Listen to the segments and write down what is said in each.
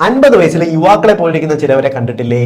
50 വയസ്സിലെ യുവാക്കളെ പോലിരിക്കുന്ന ചിലവരെ കണ്ടിട്ടില്ലേ?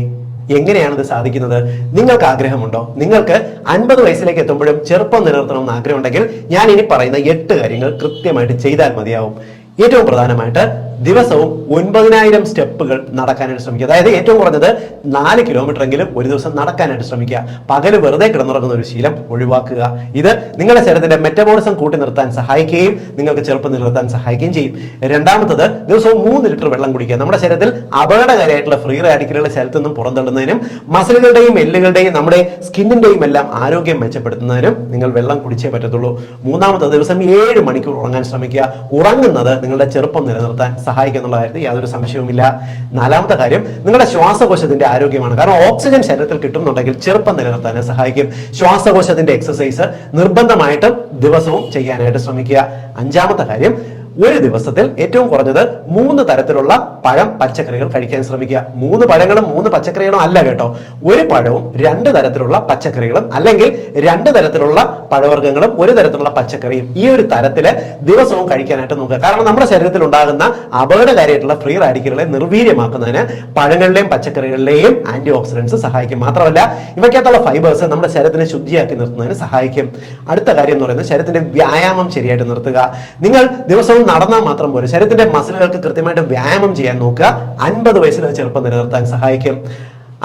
എങ്ങനെയാണ് ഇത് സാധിക്കുന്നത്? നിങ്ങൾക്ക് ആഗ്രഹമുണ്ടോ? നിങ്ങൾക്ക് 50 വയസ്സിലേക്ക് എത്തുമ്പോഴും ചെറുപ്പം നിലനിർത്തണമെന്ന് ആഗ്രഹമുണ്ടെങ്കിൽ ഞാൻ ഇനി പറയുന്ന 8 കാര്യങ്ങൾ കൃത്യമായിട്ട് ചെയ്താൽ മതിയാവും. ഏറ്റവും പ്രധാനമായിട്ട് ദിവസവും 9000 സ്റ്റെപ്പുകൾ നടക്കാനായിട്ട് ശ്രമിക്കുക. അതായത് ഏറ്റവും കുറഞ്ഞത് 4 കിലോമീറ്റർ എങ്കിലും ഒരു ദിവസം നടക്കാനായിട്ട് ശ്രമിക്കുക. പകല് വെറുതെ കിടന്നുറങ്ങുന്ന ഒരു ശീലം ഒഴിവാക്കുക. ഇത് നിങ്ങളുടെ ശരീരത്തിന്റെ മെറ്റബോളിസം കൂട്ടി നിർത്താൻ സഹായിക്കുകയും നിങ്ങൾക്ക് ചെറുപ്പം നിലനിർത്താൻ സഹായിക്കുകയും ചെയ്യും. രണ്ടാമത്തത്, ദിവസവും 3 ലിറ്റർ വെള്ളം കുടിക്കുക. നമ്മുടെ ശരീരത്തിൽ അപകടകാരിയായിട്ടുള്ള ഫ്രീ റാഡിക്കലുകളെ ശരീരത്തിൽ നിന്നും പുറന്തള്ളുന്നതിനും മസിലുകളുടെയും എല്ലുകളുടെയും നമ്മുടെ സ്കിന്നിന്റെയും എല്ലാം ആരോഗ്യം മെച്ചപ്പെടുത്തുന്നതിനും നിങ്ങൾ വെള്ളം കുടിച്ചേ പറ്റത്തുള്ളൂ. മൂന്നാമത്തത്, ദിവസം 7 മണിക്കൂർ ഉറങ്ങാൻ ശ്രമിക്കുക. ഉറങ്ങുന്നത് നിങ്ങളുടെ ചെറുപ്പം നിലനിർത്താൻ സഹായിക്കും എന്നുള്ള കാര്യത്തിൽ യാതൊരു സംശയവുമില്ല. നാലാമത്തെ കാര്യം, നിങ്ങളുടെ ശ്വാസകോശത്തിന്റെ ആരോഗ്യമാണ്. കാരണം ഓക്സിജൻ ശരീരത്തിൽ കിട്ടുന്നുണ്ടെങ്കിൽ ചെറുപ്പം നിലനിർത്താൻ സഹായിക്കും. ശ്വാസകോശത്തിന്റെ എക്സസൈസ് നിർബന്ധമായിട്ടും ദിവസവും ചെയ്യാനായിട്ട് ശ്രമിക്കുക. അഞ്ചാമത്തെ കാര്യം, ഒരു ദിവസത്തിൽ ഏറ്റവും കുറഞ്ഞത് 3 തരത്തിലുള്ള പഴം പച്ചക്കറികൾ കഴിക്കാൻ ശ്രമിക്കുക. 3 പഴങ്ങളും 3 പച്ചക്കറികളും അല്ല കേട്ടോ. ഒരു പഴവും 2 തരത്തിലുള്ള പച്ചക്കറികളും, അല്ലെങ്കിൽ 2 തരത്തിലുള്ള പഴവർഗ്ഗങ്ങളും 1 തരത്തിലുള്ള പച്ചക്കറിയും, ഈ ഒരു തരത്തില് ദിവസവും കഴിക്കാനായിട്ട് നോക്കുക. കാരണം നമ്മുടെ ശരീരത്തിൽ ഉണ്ടാകുന്ന അപകടകാരിയായിട്ടുള്ള ഫ്രീ റാഡിക്കലുകളെ നിർവീര്യമാക്കുന്നതിന് പഴങ്ങളിലെയും പച്ചക്കറികളിലെയും ആന്റി ഓക്സിഡൻസ് സഹായിക്കും. മാത്രമല്ല ഇവയ്ക്കകത്തുള്ള ഫൈബേഴ്സ് നമ്മുടെ ശരീരത്തിനെ ശുദ്ധിയാക്കി നിർത്തുന്നതിന് സഹായിക്കും. അടുത്ത കാര്യം എന്ന് പറയുന്നത്, ശരീരത്തിന്റെ വ്യായാമം ശരിയായിട്ട് നിർത്തുക. നിങ്ങൾ ദിവസവും നടന്നാൽ മാത്രം പോലും ശരീരത്തിന്റെ മസിലുകൾക്ക് കൃത്യമായിട്ട് വ്യായാമം ചെയ്യാൻ നോക്കുക. 50 വയസ്സിൽ ചെറുപ്പം നിലനിർത്താൻ സഹായിക്കും.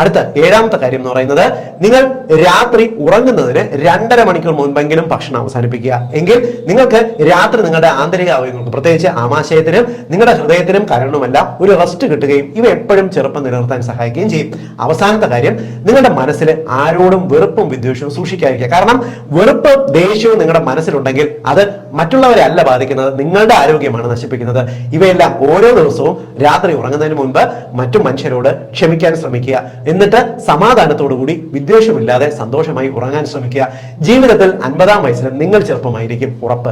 അടുത്ത 7ാമത്തെ കാര്യം എന്ന് പറയുന്നത്, നിങ്ങൾ രാത്രി ഉറങ്ങുന്നതിന് 2.5 മണിക്കൂർ മുൻപെങ്കിലും ഭക്ഷണം അവസാനിപ്പിക്കുക. എങ്കിൽ നിങ്ങൾക്ക് രാത്രി നിങ്ങളുടെ ആന്തരിക അവയവങ്ങൾക്ക്, പ്രത്യേകിച്ച് ആമാശയത്തിനും നിങ്ങളുടെ ഹൃദയത്തിനും കരളുമെല്ലാം ഒരു റെസ്റ്റ് കിട്ടുകയും ഇവ എപ്പോഴും ചെറുപ്പം നിലനിർത്താൻ സഹായിക്കുകയും ചെയ്യും. അവസാനത്തെ കാര്യം, നിങ്ങളുടെ മനസ്സിൽ ആരോടും വെറുപ്പും വിദ്വേഷവും സൂക്ഷിക്കാതിരിക്കുക. കാരണം വെറുപ്പ് ദേഷ്യവും നിങ്ങളുടെ മനസ്സിലുണ്ടെങ്കിൽ അത് മറ്റുള്ളവരെ അല്ല ബാധിക്കുന്നത്, നിങ്ങളുടെ ആരോഗ്യമാണ് നശിപ്പിക്കുന്നത്. ഇവയെല്ലാം ഓരോ ദിവസവും രാത്രി ഉറങ്ങുന്നതിന് മുൻപ് മറ്റു മനുഷ്യരോട് ക്ഷമിക്കാൻ ശ്രമിക്കുക. എന്നിട്ട് സമാധാനത്തോടുകൂടി വിദ്വേഷമില്ലാതെ സന്തോഷമായി ഉറങ്ങാൻ ശ്രമിക്കുക. ജീവിതത്തിൽ 50-ാം വയസ്സിൽ നിങ്ങൾ ചെറുപ്പമായിരിക്കും, ഉറപ്പ്.